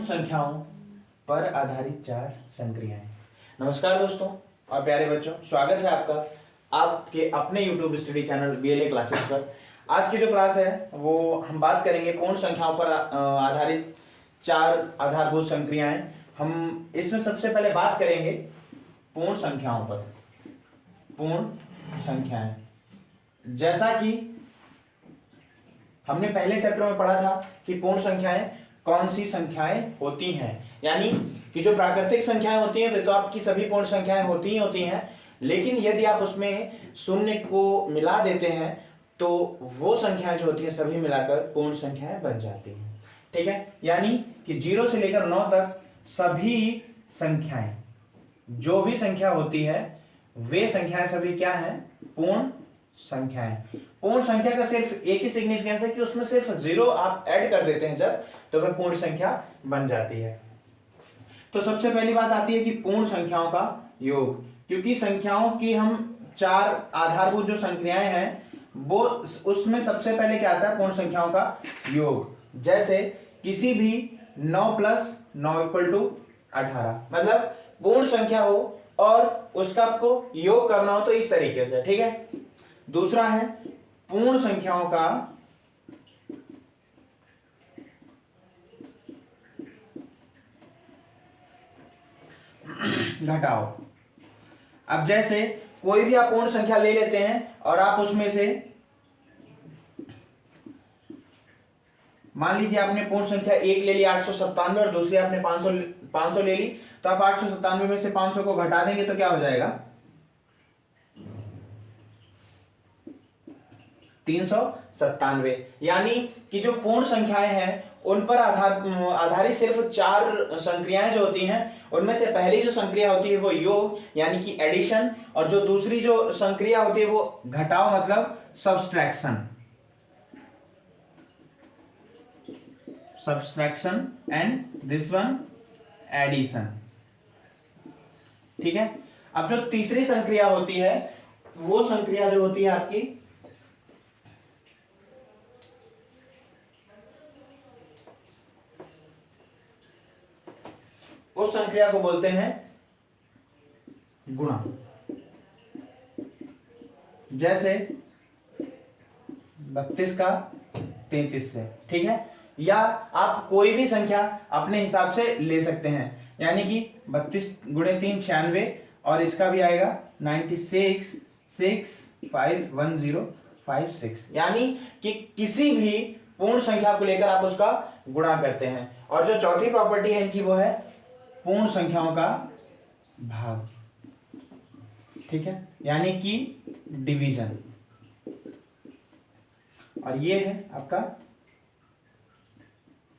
संख्याओं पर आधारित चार संक्रियाएं। नमस्कार दोस्तों और प्यारे बच्चों, स्वागत है आपका आपके अपने YouTube study channel BLA classes पर। आज की जो क्लास है वो हम बात करेंगे पूर्ण संख्याओं पर आधारित चार आधारभूत संक्रियाएं। हम इसमें सबसे पहले बात करेंगे पूर्ण संख्याओं पर। पूर्ण संख्याएं, जैसा कि हमने पहले चैप्टर में पढ़ा था कि पूर्ण संख्याएं कौन सी संख्याएं होती हैं, यानी कि जो प्राकृतिक संख्याएं होती हैं वे तो आपकी सभी पूर्ण संख्याएं होती ही होती हैं, लेकिन यदि आप उसमें शून्य को मिला देते हैं तो वो संख्याएं जो होती हैं सभी मिलाकर पूर्ण संख्याएं बन जाती हैं। ठीक है, यानी कि 0 से लेकर 9 तक सभी संख्याएं, जो भी संख्या होती है वे संख्याएं सभी क्या हैं? पूर्ण संख्याएं। पूर्ण संख्या का सिर्फ एक ही सिग्निफिकेंस है कि उसमें सिर्फ 0 आप ऐड कर देते हैं जब, तो वह पूर्ण संख्या बन जाती है। तो सबसे पहली बात आती है कि पूर्ण संख्याओं का योग, क्योंकि संख्याओं की हम चार आधारभूत जो संख्याएं हैं वो उसमें सबसे पहले क्या आता है? पूर्ण संख्याओं का योग। जैसे किसी भी 9 + 9 = 18, मतलब पूर्ण संख्या हो और उसका आपको योग करना हो तो इस तरीके से। ठीक है, दूसरा है पूर्ण संख्याओं का घटाओ। अब जैसे कोई भी आप पूर्ण संख्या ले लेते हैं और आप उसमें से मान लीजिए आपने पूर्ण संख्या एक ले ली 897 और दूसरी आपने 500 ले ली, तो आप 897 में से 500 को घटा देंगे तो क्या हो जाएगा? 397। यानी कि जो पूर्ण संख्याएं हैं उन पर आधारित सिर्फ चार संक्रियाएं जो होती हैं, उनमें से पहली जो संक्रिया होती है वो योग यानी कि एडिशन, और जो दूसरी जो संक्रिया होती है वो घटाओ मतलब subtraction and this one addition. ठीक है, अब जो तीसरी संक्रिया होती है वो संक्रिया जो होती है आपकी उस संक्रिया को बोलते हैं गुणा। जैसे 32 का 33 से। ठीक है, या आप कोई भी संख्या अपने हिसाब से ले सकते हैं, यानी कि 32 × 3 = 96 और इसका भी आएगा 96,651,056, यानी कि किसी भी पूर्ण संख्या को लेकर आप उसका गुणा करते हैं। और जो चौथी प्रॉपर्टी है इनकी वो है पूर्ण संख्याओं का भाग। ठीक है, यानी कि डिवीजन, और ये है आपका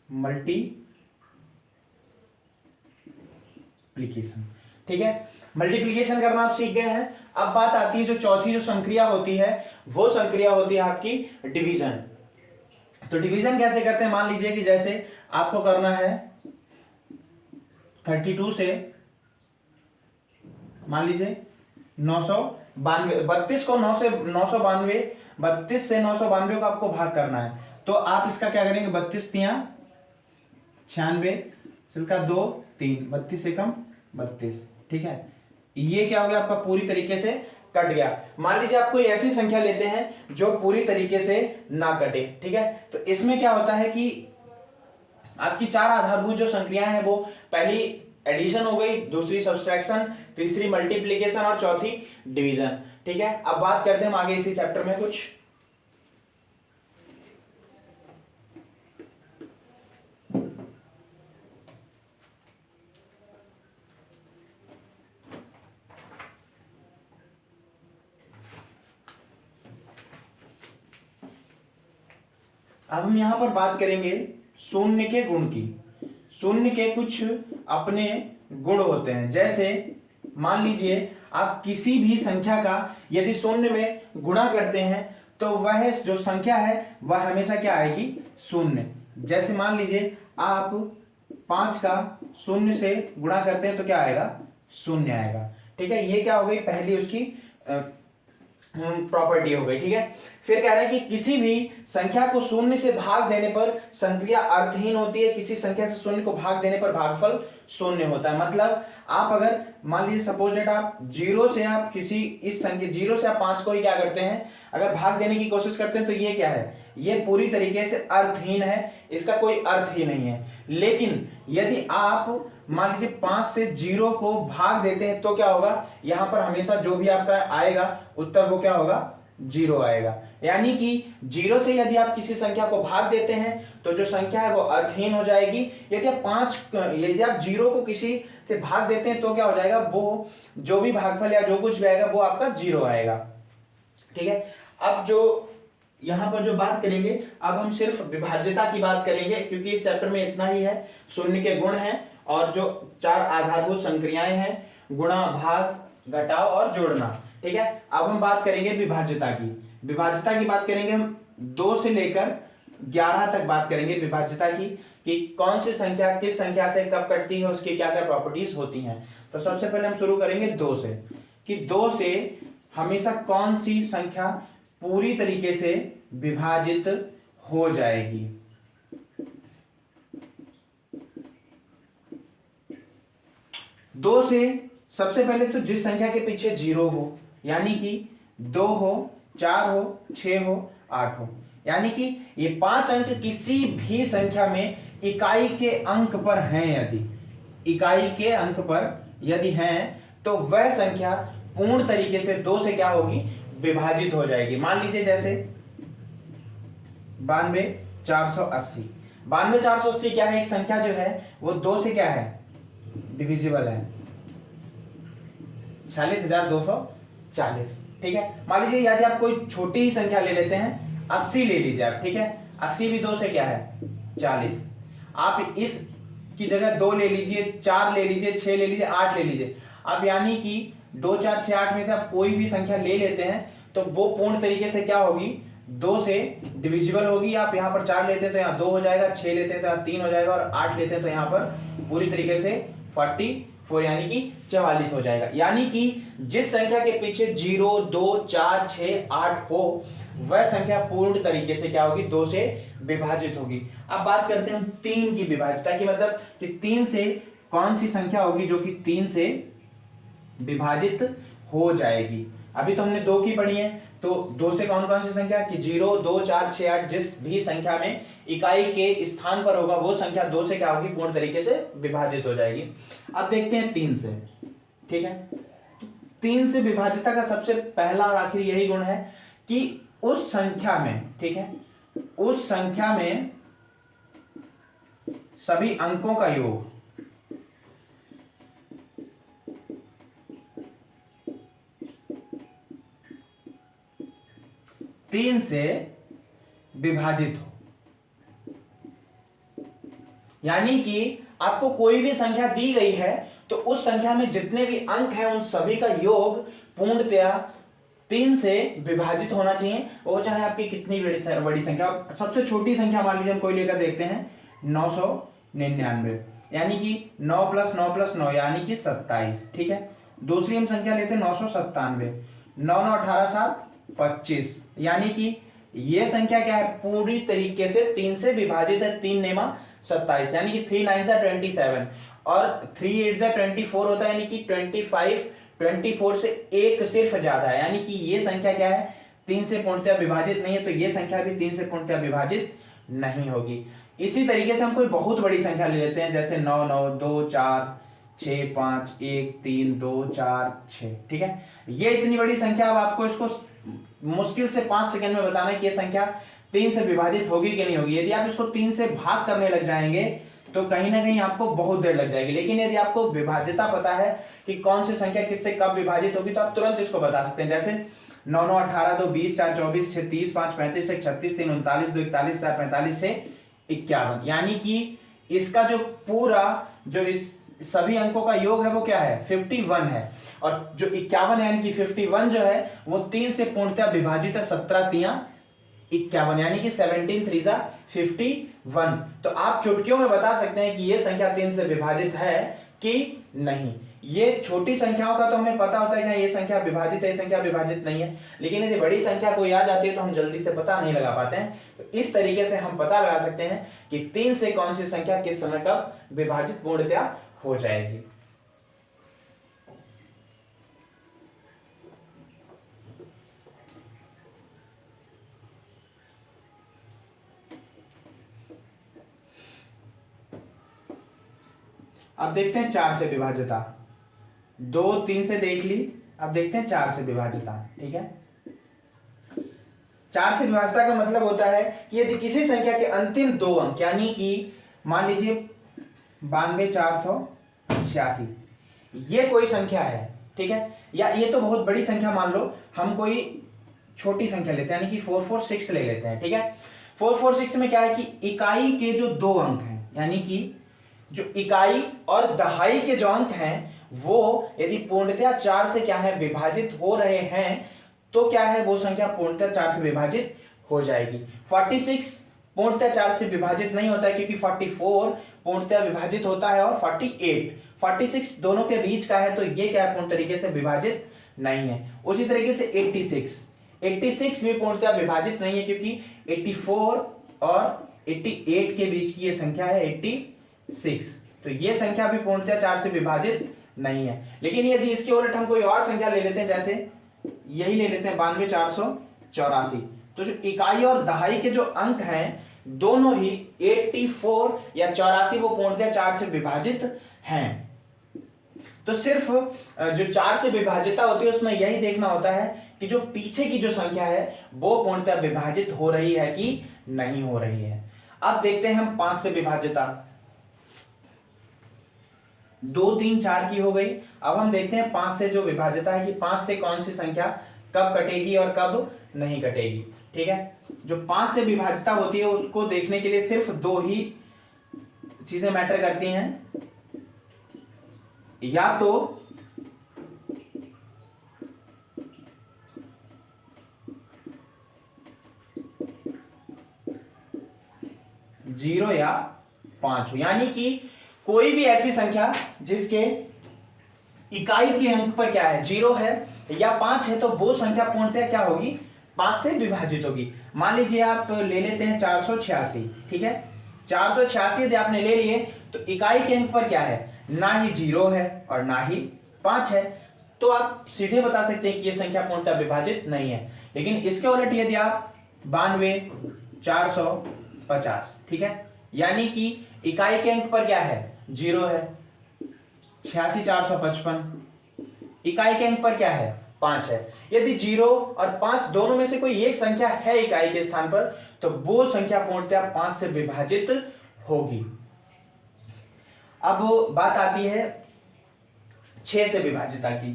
मल्टीप्लिकेशन। ठीक है, मल्टीप्लिकेशन करना आप सीख गए हैं। अब बात आती है जो चौथी जो संक्रिया होती है वो संक्रिया होती है आपकी डिवीजन। तो डिवीजन कैसे करते हैं? मान लीजिए कि जैसे आपको करना है 32 से, मान लीजिए 992, 32 को 9 से 992, 32 से 992 को आपको भाग करना है, तो आप इसका क्या करेंगे? 32 × 3 = 96, सिल्का 2 3, 32 से कम 32। ठीक है, ये क्या हो गया? आपका पूरी तरीके से कट गया। मान लीजिए आप कोई ऐसी संख्या लेते हैं जो पूरी तरीके से ना कटे। ठीक है, तो इसमें क्या होता है कि आपकी चार आधारभूत जो संक्रियाएं हैं वो पहली एडिशन हो गई, दूसरी सब्सट्रैक्शन, तीसरी मल्टीप्लिकेशन और चौथी डिवीजन। ठीक है, अब बात करते हैं हम आगे इसी चैप्टर में कुछ। अब हम यहां पर बात करेंगे शून्य के गुण की। शून्य के कुछ अपने गुण होते हैं। जैसे मान लीजिए आप किसी भी संख्या का यदि शून्य में गुणा करते हैं तो वह जो संख्या है वह हमेशा क्या आएगी? शून्य। जैसे मान लीजिए आप 5 का 0 से गुणा करते हैं तो क्या आएगा? शून्य आएगा। ठीक है, ये क्या हो गई? पहली उसकी प्रॉपर्टी हो गई। ठीक है, फिर कह रहे हैं कि किसी भी संख्या को शून्य से भाग देने पर संक्रिया अर्थहीन होती है, किसी संख्या से शून्य को भाग देने पर भागफल शून्य होता है। मतलब आप अगर मान लीजिए सपोज दैट आप जीरो से आप किसी इस संख्या जीरो से आप 5 को ही क्या करते हैं, अगर भाग देने की कोशिश करते हैं तो ये क्या है, ये पूरी तरीके से अर्थहीन है, इसका कोई अर्थ ही नहीं है। लेकिन यदि आप मान लीजिए 5 से 0 को भाग देते हैं तो क्या होगा, यहां पर हमेशा जो भी आपका आएगा उत्तर वो क्या होगा, 0 आएगा। यानी कि 0 से यदि आप किसी संख्या को भाग देते हैं तो जो संख्या है वो अर्थहीन हो जाएगी। यदि आप 0 को किसी से भाग देते हैं तो क्या हो जाएगा, वो जो भी भागफल या जो कुछ भी आएगा वो आपका 0 आएगा। ठीक है, अब जो यहां पर जो बात करेंगे, अब हम सिर्फ विभाज्यता की बात करेंगे क्योंकि इस चैप्टर में इतना ही है। शून्य के गुण हैं और जो 4 आधारभूत संक्रियाएं हैं, गुणा, भाग, घटाव और जोड़ना। ठीक है, अब हम बात करेंगे विभाज्यता की। विभाज्यता की बात करेंगे हम 2 से लेकर 11 तक बात करेंगे विभाज्यता की, कि कौन सी संख्या किस संख्या से कब कटती है, उसकी क्या क्या प्रॉपर्टीज होती हैं। तो सबसे पहले हम शुरू करेंगे 2 से, कि 2 से हमेशा कौन सी संख्या पूरी तरीके से विभाजित हो जाएगी। 2 से सबसे पहले तो जिस संख्या के पीछे 0 हो, यानी कि 2 हो, 4 हो, 6 हो, 8 हो, यानी कि ये 5 अंक किसी भी संख्या में इकाई के अंक पर हैं, यदि इकाई के अंक पर यदि हैं तो वह संख्या पूर्ण तरीके से 2 से क्या होगी, विभाजित हो जाएगी। मान लीजिए जैसे 92,480। 92,480 क्या है, एक संख्या जो है वो 2 से क्या है, डिविजिबल है, 46,240। ठीक है, मान लीजिए यदि आप कोई छोटी ही संख्या ले लेते हैं, 80 ले लीजिए आप। ठीक है, 80 भी 2 से क्या है, 40। आप इस की जगह 2 ले लीजिए, 4 ले लीजिए, 6 ले लीजिए, 8 ले लीजिए आप, यानी कि 2, 4, 6, 8 में से आप कोई भी संख्या ले लेते हैं तो वो पूर्ण तरीके से क्या होगी, 2 से डिविजिबल होगी। आप यहाँ पर 4 लेते हैं तो यहाँ 2 हो जाएगा, 6 लेते हैं तो यहाँ 3 हो जाएगा, और 8 लेते हैं तो यहाँ पर पूरी तरीके से 44 यानी कि 44 हो जाएगा। यानी कि जिस संख्या के पीछे 0, 2, 4, 6, 8 हो वह संख्या पूर्ण तरीके से क्या होगी, 2 से विभाजित होगी। अब बात करते हैं हम 3 की विभाज्यता की, मतलब कि 3 से कौन सी संख्या होगी जो कि 3 से विभाजित हो जाएगी। अभी तो हमने 2 की पढ़ी है, तो 2 से कौन कौन सी संख्या, कि 0, 2, 4, 6, 8 जिस भी संख्या में इकाई के स्थान पर होगा वो संख्या 2 से क्या होगी, पूर्ण तरीके से विभाजित हो जाएगी। अब देखते हैं 3 से। ठीक है, 3 से विभाज्यता का सबसे पहला और आखिरी यही गुण है कि उस संख्या में, ठीक है, उस संख्या में सभी अंकों का योग 3 से विभाजित हो। यानी कि आपको कोई भी संख्या दी गई है तो उस संख्या में जितने भी अंक हैं उन सभी का योग पूर्णतया 3 से विभाजित होना चाहिए, वो चाहे आपकी कितनी बड़ी संख्या। सबसे छोटी संख्या मान लीजिए हम कोई लेकर देखते हैं 999, यानी कि 9 + 9 + 9 यानी कि 27। ठीक है, दूसरी हम संख्या लेते हैं 997, 9 9 18 7 25, यानी कि ये संख्या क्या है, पूरी तरीके से 3 से विभाजित है। 3 नेमा 27, यानी कि 3 9 27 और 3 8 24 होता है, यानी कि 25 24 से एक सिर्फ ज्यादा है, यानी कि ये संख्या क्या है, 3 से पूर्णतया विभाजित नहीं है, तो ये संख्या भी 3 से पूर्णतया विभाजित नहीं होगी। इसी तरीके से हम कोई बहुत बड़ी संख्या ले लेते हैं, जैसे 9 9 2 4 6 5 1 3 2 4 6। ठीक है, ये इतनी बड़ी संख्या, अब आपको इसको मुश्किल से 5 सेकंड में बताना है कि ये संख्या 3 से विभाजित होगी कि नहीं होगी। यदि आप इसको 3 से भाग करने लग जाएंगे तो कहीं ना कहीं आपको बहुत देर लग जाएगी, लेकिन यदि आपको विभाज्यता पता है कि कौन सी संख्या किससे कब विभाजित होगी तो आप तुरंत इसको बता सकते हैं। जैसे 9 9 18 2 20 4 24 6 30 5 35 1 36 3 39 2 41 4 45 से 51, यानी कि इसका जो पूरा जो इस सभी अंकों का योग है वो क्या है, 51 है, और जो 51 यानी कि 51 जो है वो 3 से पूर्णतया विभाजित है। 17 3 51, यानी कि 17 3 51। तो आप चुटकियों में बता सकते हैं कि ये संख्या 3 से विभाजित है, कि नहीं। ये छोटी संख्याओं का तो हमें पता होता है कि हाँ, ये संख्या विभाजित है, ये संख्या विभाजित नहीं है, लेकिन यदि बड़ी संख्या कोई आ जाती है तो हम जल्दी से पता नहीं लगा पाते हैं। तो इस तरीके से हम पता लगा सकते हैं कि 3 से कौन सी संख्या किस समय कब विभाजित पूर्णतया हो जाएगी। अब देखते हैं 4 से विभाज्यता। 2 3 से देख ली, अब देखते हैं 4 से विभाज्यता। ठीक है, 4 से विभाज्यता का मतलब होता है कि यदि किसी संख्या के अंतिम 2 अंक, यानी कि मान लीजिए 92,486, ये कोई संख्या है, ठीक है, या ये तो बहुत बड़ी संख्या मान लो, हम कोई छोटी संख्या लेते हैं, यानी कि 446 ले लेते हैं। ठीक है, 446 में क्या है कि इकाई के जो 2 अंक हैं, यानी कि जो इकाई और दहाई के जो अंक हैं, वो यदि पूर्णतया 4 से क्या है विभाजित हो रहे हैं, तो क्या है वो संख्या पूर्णतया 4 से विभाजित हो जाएगी। 46 पूर्णतया 4 से विभाजित नहीं होता है, क्योंकि 44 पूर्णतया विभाजित होता है, और 46 दोनों के बीच का है, तो ये क्या है पूर्ण तरीके से विभाजित नहीं है। उसी तरीके से 86 भी पूर्णतया विभाजित नहीं है, क्योंकि 84 और 88 के बीच की ये संख्या है 86, तो ये संख्या भी पूर्णतया 4 से विभाजित नहीं है। लेकिन यदि इसके उलट हम कोई और संख्या ले लेते हैं, जैसे यही ले लेते हैं 92,484, तो जो इकाई और दहाई के जो अंक हैं, दोनों ही 84 या 84 वो पूर्णतः 4 से विभाजित हैं। तो सिर्फ जो 4 से विभाजिता होती है उसमें यही देखना होता है कि जो पीछे की जो संख्या है वो पूर्णतः विभाजित हो रही है कि नहीं हो रही है। अब देखते हैं हम 5 से विभाजिता। 2 3 4 की हो गई। अब हम देखते हैं 5 से जो विभाजिता है कि 5 से कौन सी संख्या कब कटेगी और कब नहीं कटेगी। ठीक है, जो 5 से विभाजिता होती है उसको देखने के लिए सिर्फ 2 ही चीजें मैटर करती हैं, या तो जीरो या 5 हो, यानी कि कोई भी ऐसी संख्या जिसके इकाई के अंक पर क्या है 0 है या 5 है, तो वो संख्या पूर्णतः क्या होगी 5 से विभाजित होगी। मान लीजिए आप ले लेते हैं 486। ठीक है, 486 यदि आपने ले लिए तो इकाई के अंक पर क्या है, ना ही 0 है और ना ही 5 है, तो आप सीधे बता सकते हैं कि यह संख्या पूर्णतः विभाजित नहीं है। लेकिन इसके उलट यदि आप 92,450, ठीक है, यानी कि इकाई के अंक पर क्या है 0 है, 86,455 इकाई के अंक पर क्या है 5 है। यदि 0 और 5 दोनों में से कोई एक संख्या है इकाई के स्थान पर, तो वो संख्या पूर्णतः 5 से विभाजित होगी। अब बात आती है 6 से विभाजिता की।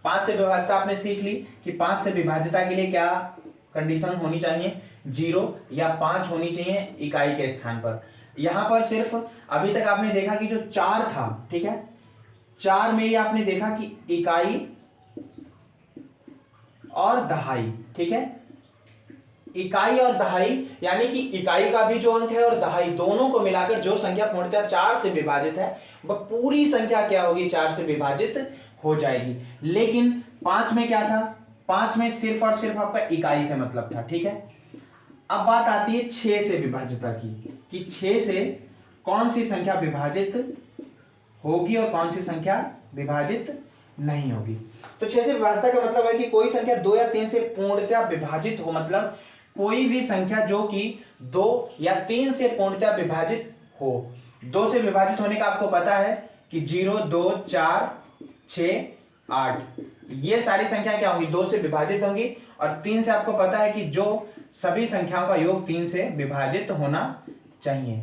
5 से विभाजिता आपने सीख ली कि 5 से विभाजिता के लिए क्या कंडीशन होनी चाहिए, 0 या 5 होनी चाहिए इकाई के स्थान पर। यहां पर सिर्फ अभी तक आपने देखा कि जो 4 था, ठीक है, 4 में ही आपने देखा कि इकाई और दहाई, ठीक है, इकाई और दहाई, यानी कि इकाई का भी जो अंक है और दहाई दोनों को मिलाकर जो संख्या पूर्णतः 4 से विभाजित है वह पूरी संख्या क्या होगी 4 से विभाजित हो जाएगी। लेकिन 5 में क्या था, 5 में सिर्फ और सिर्फ आपका इकाई से मतलब था। ठीक है, अब बात आती है 6 से विभाजिता की कि 6 से कौन सी संख्या विभाजित होगी और कौन सी संख्या विभाजित नहीं होगी। तो 6 से विभाजिता का मतलब है कि कोई संख्या 2 या 3 से पूर्णतः विभाजित हो, मतलब कोई भी संख्या जो कि 2 या 3 से पूर्णतः विभाजित हो। 2 से विभाजित होने का आपको पता है कि 0 2 4 6 8 ये सारी संख्या क्या होंगी 2 से विभाजित होंगी, और 3 से आपको पता है कि जो सभी संख्याओं का योग 3 से विभाजित होना चाहिए।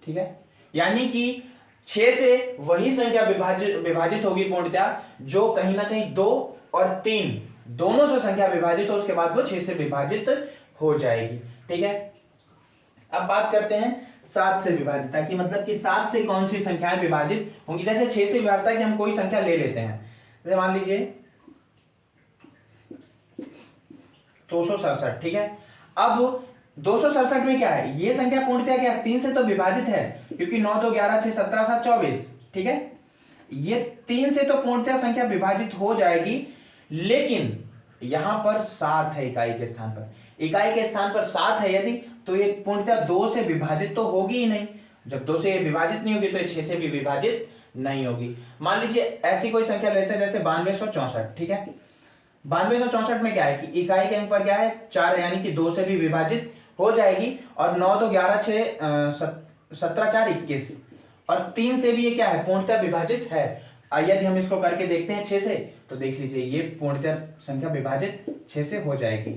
ठीक है, यानी कि 6 से वही संख्या विभाजित होगी पूर्णतः जो कहीं ना कहीं 2 और 3 दोनों से संख्या विभाजित हो, उसके बाद वो 6 से विभाजित हो जाएगी। ठीक है, अब बात करते हैं 7 से विभाजिता की, मतलब कि 7 से कौन सी संख्याएं विभाजित होंगी। जैसे 6 से विभाजिता की हम कोई संख्या ले लेते हैं, जैसे मान लीजिए 267। ठीक है, अब 267 में क्या है, ये संख्या पूर्णतया क्या है, 3 से तो विभाजित है, क्योंकि 9 2 11 6 17 7 24, ठीक है। ये 3 से तो पूर्णतया संख्या विभाजित हो जाएगी, लेकिन यहां पर 7 है इकाई के स्थान पर, इकाई के स्थान पर 7 है यदि, तो ये पूर्णतया 2 से विभाजित तो होगी ही नहीं। जब 2 से विभाजित नहीं होगी तो ये 6 से भी विभाजित नहीं होगी। मान लीजिए ऐसी कोई संख्या लेते हैं जैसे 9264, ठीक है। 9264 में क्या है कि इकाई के अंक पर क्या है, 4, यानी कि 2 से भी विभाजित हो जाएगी, और 9 2 11 6 17 4 21, और 3 से भी ये क्या है, पूर्णतः विभाजित है। यदि हम इसको करके देखते हैं 6 से, तो देख लीजिए ये पूर्णतः संख्या विभाजित 6 से हो जाएगी।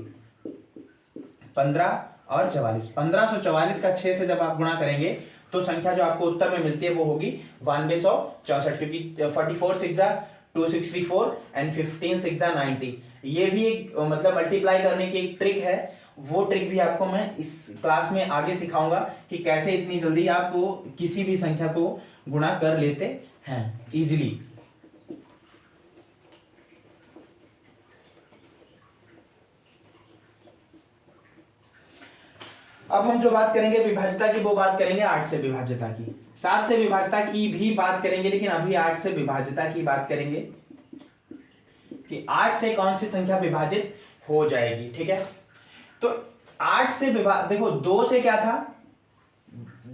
15 और 44, 1544 का 6 से जब आप गुणा करेंगे तो संख्या जो आपको उत्तर में मिलती है वो होगी 9264, क्योंकि 44 6 264 एंड 15 6 90। ये भी एक मतलब मल्टीप्लाई करने की एक ट्रिक है, वो ट्रिक भी आपको मैं इस क्लास में आगे सिखाऊंगा कि कैसे इतनी जल्दी आप किसी भी संख्या को गुणा कर लेते हैं इजीली। अब हम जो बात करेंगे विभाज्यता की, वो बात करेंगे 8 से विभाज्यता की। 7 से विभाज्यता की भी बात करेंगे, लेकिन अभी 8 से विभाज्यता की बात करेंगे कि 8 से कौन सी संख्या विभाजित हो जाएगी, ठीक है। तो 8 से देखो 2 से क्या था,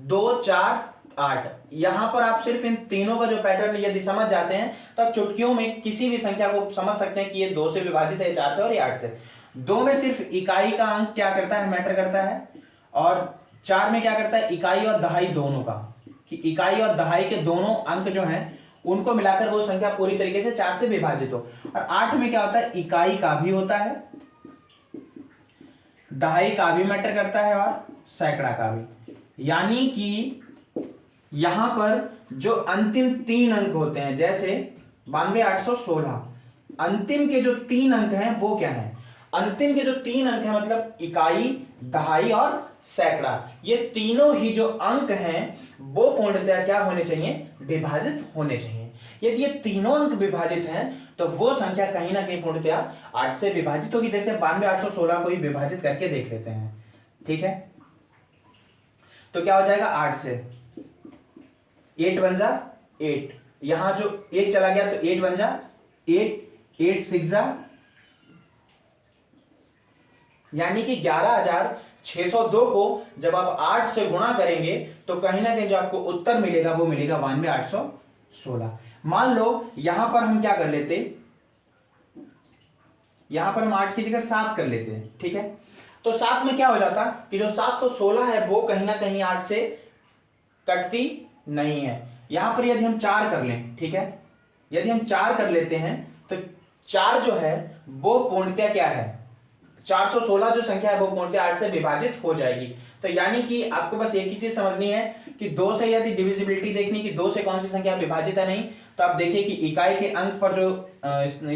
2 4 8, यहां पर आप सिर्फ इन तीनों का जो पैटर्न यदि समझ जाते हैं तो आप चुटकियों में किसी भी संख्या को समझ सकते हैं कि ये 2 से विभाजित है, 4 से और ये 8 से। 2 में सिर्फ इकाई का अंक क्या करता है, मैटर करता है, और 4 में क्या करता है, इकाई और दहाई दोनों का, कि इकाई और दहाई के दोनों अंक जो हैं उनको मिलाकर वो संख्या पूरी तरीके से 4 से विभाजित हो। और 8 में क्या होता है, इकाई का भी होता है, दहाई का भी मैटर करता है, और सैकड़ा का भी। यानी कि यहां पर जो अंतिम 3 अंक होते हैं, जैसे 92,816, अंतिम के जो 3 अंक हैं वो क्या है, अंतिम के जो 3 अंक हैं मतलब इकाई, दहाई और सैकड़ा, ये तीनों ही जो अंक हैं वो पूर्णतया क्या होने चाहिए, विभाजित होने चाहिए। यदि ये तीनों अंक विभाजित हैं तो वो संख्या कहीं ना कहीं पूर्णतया 8 से विभाजित होगी। जैसे 92,816 को ही विभाजित करके देख लेते हैं, ठीक है। तो क्या हो जाएगा, 8 से 8 बन जा 8, यहां जो 1 चला गया तो 8 बन जा 8, 8 6 जा, यानी कि 11,602 को जब आप 8 से गुणा करेंगे तो कहीं ना कहीं जो आपको उत्तर मिलेगा वो मिलेगा 92,816। मान लो यहां पर हम क्या कर लेते, यहां पर हम 8 की जगह 7 कर लेते हैं, ठीक है। तो 7 में क्या हो जाता कि जो 716 है वो कहीं ना कहीं 8 से कटती नहीं है। यहां पर यदि हम 4 कर लें, ठीक है, यदि हम 4 कर लेते हैं तो 4 जो है वो पूर्णतया क्या है, 416 जो संख्या है वो पूर्णतया 8 से विभाजित हो जाएगी। तो यानी कि आपको बस एक ही चीज समझनी है कि 2 से यदि डिविजिबिलिटी देखनी कि 2 से कौन सी संख्या विभाजित है नहीं, तो आप देखिए कि इकाई के अंक पर जो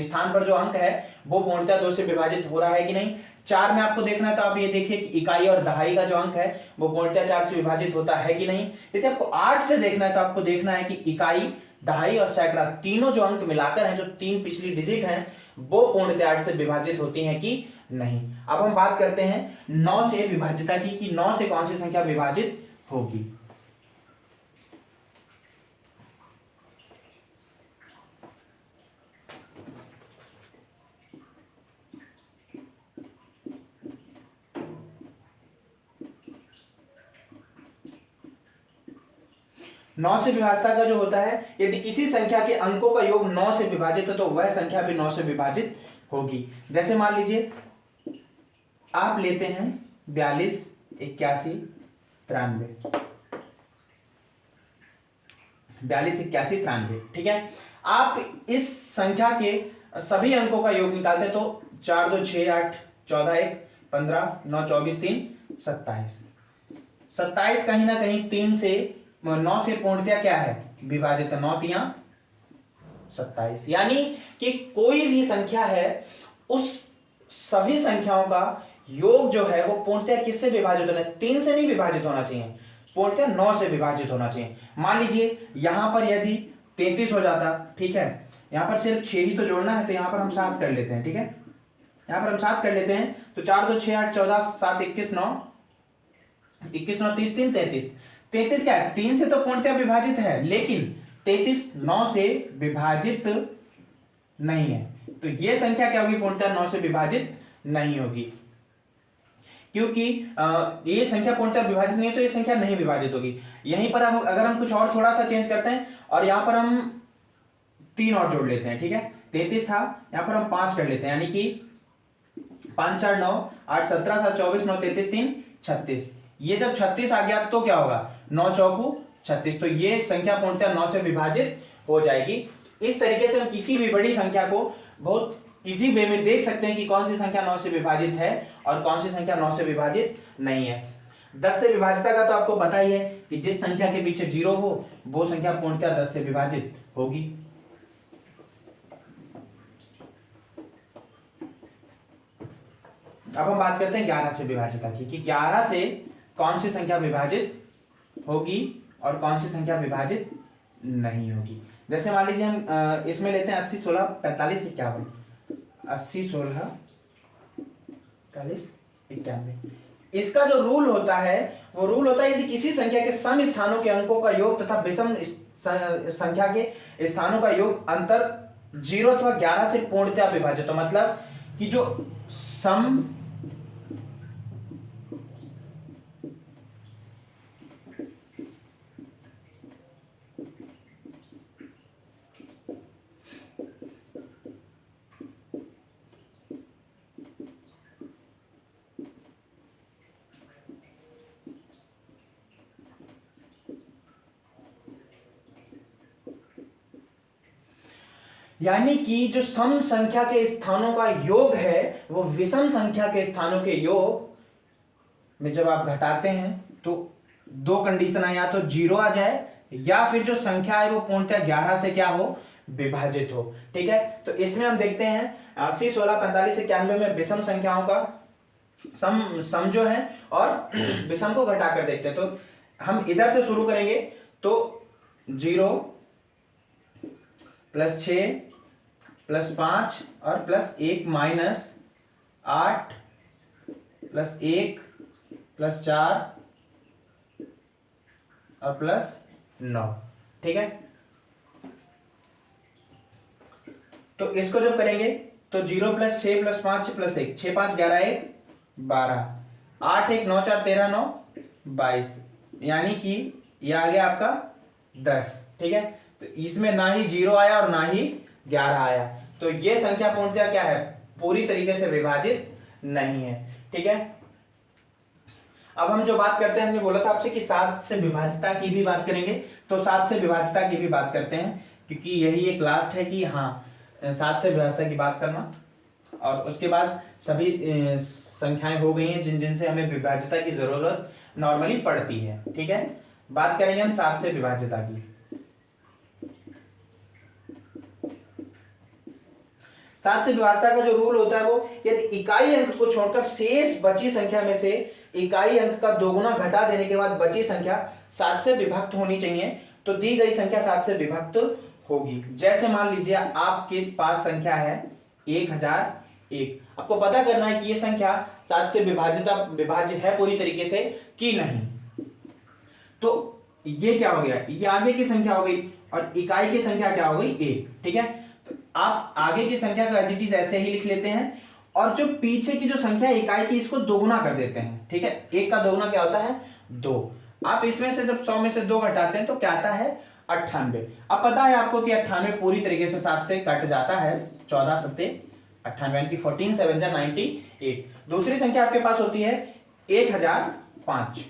स्थान पर जो अंक है वो पूर्णतया 2 से विभाजित हो रहा है कि नहीं। 4 में आपको देखना है तो आप ये देखिए कि इकाई और दहाई का जो अंक है वो पूर्णतया 4 से विभाजित होता है कि नहीं। यदि आपको 8 से देखना है तो आपको देखना है कि इकाई, दहाई और सैकड़ा तीनों जो अंक मिलाकर हैं, जो 3 पिछली डिजिट हैं, वो पूर्णतया 8 से विभाजित होती हैं कि नहीं। अब हम बात करते हैं 9 से विभाज्यता की, कि 9 से कौन सी संख्या विभाजित होगी। नौ से विभाज्यता का जो होता है, यदि किसी संख्या के अंकों का योग 9 से विभाजित है तो वह संख्या भी 9 से विभाजित होगी। जैसे मान लीजिए आप लेते हैं 42 81 93, 42 81 93, ठीक है। आप इस संख्या के सभी अंकों का योग निकालते हैं तो 4 2 6 8 14 1 15 9 24 3 27, 27 कहीं ना कहीं 3 से 9 से पूर्णतया क्या है, विभाजित है। 9 3 27, यानी कि कोई भी संख्या है उस सभी संख्याओं का योग जो है वो पूर्णतया किससे विभाजित होना है, 3 से नहीं विभाजित होना चाहिए, पूर्णतया 9 से विभाजित होना चाहिए। मान लीजिए यहां पर यदि 33 हो जाता, ठीक है, यहां पर सिर्फ 6 ही तो जोड़ना है तो यहां पर हम 7 कर लेते हैं, ठीक है, यहां पर हम 7 कर लेते हैं तो 4 2 6 8 14 7 21 9 21 9 30 3 33। 33 क्या है, 3 से तो पूर्णतः विभाजित है, लेकिन 33 9 से विभाजित नहीं है। तो ये संख्या क्या होगी, पूर्णतः 9 से विभाजित नहीं होगी, क्योंकि ये संख्या पूर्णतः विभाजित नहीं है, तो ये संख्या नहीं विभाजित होगी। यहीं पर अगर हम कुछ और थोड़ा सा चेंज करते हैं और यहां पर हम 3 और जोड़ लेते हैं, ठीक है। 33 था, यहां पर हम 5 कर लेते हैं, यानी कि 5 4 9 8 17 7 24 9 33 3 36। ये जब 36 आ गया तो क्या होगा, 9 चौकू 36, तो ये संख्या पूर्णतः 9 से विभाजित हो जाएगी। इस तरीके से हम किसी भी बड़ी संख्या को बहुत इजी वे में देख सकते हैं कि कौन सी संख्या 9 से विभाजित है और कौन सी संख्या 9 से विभाजित नहीं है। 10 से विभाजिता का तो आपको पता ही है कि जिस संख्या के पीछे 0 हो वो संख्या पूर्णतः 10 से विभाजित होगी। अब हम बात करते हैं 11 से विभाजिता की, कि 11 से कौन सी संख्या विभाजित होगी और कौन सी संख्या विभाजित नहीं होगी। जैसे मान लीजिए हम इसमें लेते हैं 80 16 45 51। 80 16 45 91। इसका जो रूल होता है वो रूल होता है, यदि किसी संख्या के सम स्थानों के अंकों का योग तथा विषम संख्या के स्थानों का योग अंतर 0 अथवा 11 से पूर्णतः विभाजित, तो मतलब कि जो सम यानी कि जो सम संख्या के स्थानों का योग है वो विषम संख्या के स्थानों के योग में जब आप घटाते हैं तो दो कंडीशन है, या तो 0 आ जाए या फिर जो संख्या है वो पूर्णतः 11 से क्या हो, विभाजित हो। ठीक है, तो इसमें हम देखते हैं 80 16 45 91 में विषम संख्याओं का सम जो है और विषम को घटाकर देखते हैं। तो हम इधर से शुरू करेंगे, तो 0 प्लस 6 प्लस 5 और प्लस 1 माइनस 8 प्लस 1 प्लस 4 और प्लस 9। ठीक है, तो इसको जब करेंगे तो 0 प्लस 6 प्लस 5 प्लस 1, 6 5 11 1 12, 8 1 9 4 13 9 22, यानी कि ये आ गया आपका 10। ठीक है, तो इसमें ना ही 0 आया और ना ही 11 आया, तो ये संख्या पूर्णतः क्या है, पूरी तरीके से विभाजित नहीं है। ठीक है, अब हम जो बात करते हैं, हमने बोला था आपसे कि 7 से विभाजिता की भी बात करेंगे, तो 7 से विभाजिता की भी बात करते हैं, क्योंकि यही एक लास्ट है कि हाँ 7 से विभाजिता की बात करना, और उसके बाद सभी संख्याएं हो गई हैं जिन जिन से हमें विभाजिता की जरूरत नॉर्मली पड़ती है। ठीक है, बात करेंगे हम 7 से विभाजिता की। 7 से विभाजिता का जो रूल होता है वो, यदि इकाई अंक को छोड़कर शेष बची संख्या में से इकाई अंक का दोगुना घटा देने के बाद बची संख्या 7 से विभक्त होनी चाहिए, तो दी गई संख्या 7 से विभक्त होगी। जैसे मान लीजिए आपके पास संख्या है 1001, आपको पता करना है कि ये संख्या 7 से विभाज्य है पूरी तरीके से कि नहीं। तो ये क्या हो गया, ये आगे की संख्या हो गई और इकाई की संख्या क्या हो गई, 1। ठीक है, तो आप आगे की संख्या को एज इट इज ऐसे ही लिख लेते हैं, और जो पीछे की जो संख्या इकाई की इसको दोगुना कर देते हैं। ठीक है, 1 का दोगुना क्या होता है, 2। आप इसमें से जब 100 में से 2 घटाते हैं तो क्या आता है, 98। अब पता है आपको कि 98 पूरी तरीके से 7 से कट जाता है, 14 7 98 की 14 7 जा 98। दूसरी संख्या आपके पास होती है 1005।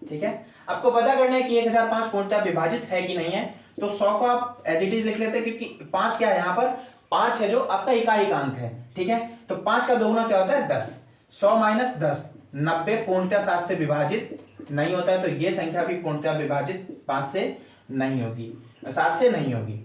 ठीक है, आपको पता करना है कि 1005 पूर्णतः विभाजित है कि नहीं है, तो 100 को आप एज इट इज लिख लेते हैं, क्योंकि 5 क्या है, यहाँ पर 5 है जो आपका इकाई का अंक है। ठीक है, तो 5 का दोगुना क्या होता है, 10। 100 माइनस 10 90 पूर्णतः 7 से विभाजित नहीं होता है, तो ये संख्या भी पूर्णतः विभाजित 5 से नहीं होगी, 7 से नहीं होगी।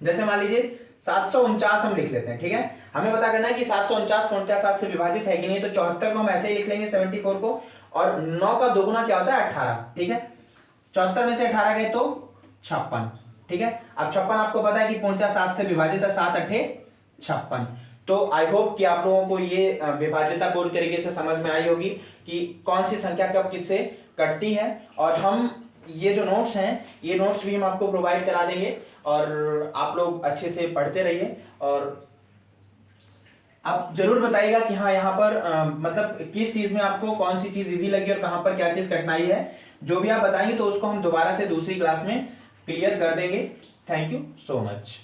जैसे मान लीजिए 749 हम लिख लेते हैं। ठीक है, हमें पता करना है कि 749 पूर्णतः 7 से विभाजित है कि नहीं, तो 74 को हम ऐसे ही लिख लेंगे 74 को, और 9 का दोगुना क्या होता है, 18। ठीक है, 74 में से 18 गए तो 56। ठीक है, अब 56 आपको पता है कि पूर्णतः 7 से विभाजित है, 7 8 56। तो आई होप कि आप लोगों को ये विभाज्यता पूरी तरीके से समझ में आई होगी कि कौन सी संख्या कब किससे कटती है। और हम ये जो नोट्स हैं, ये नोट्स भी हम आपको प्रोवाइड करा देंगे और आप लोग अच्छे से पढ़ते रहिए। और आप जरूर बताइएगा कि हाँ यहाँ पर मतलब किस चीज में आपको कौन सी चीज इजी लगी और कहाँ पर क्या चीज कठिनाई है। जो भी आप बताएंगे तो उसको हम दोबारा से दूसरी क्लास में क्लियर कर देंगे। Thank you so much.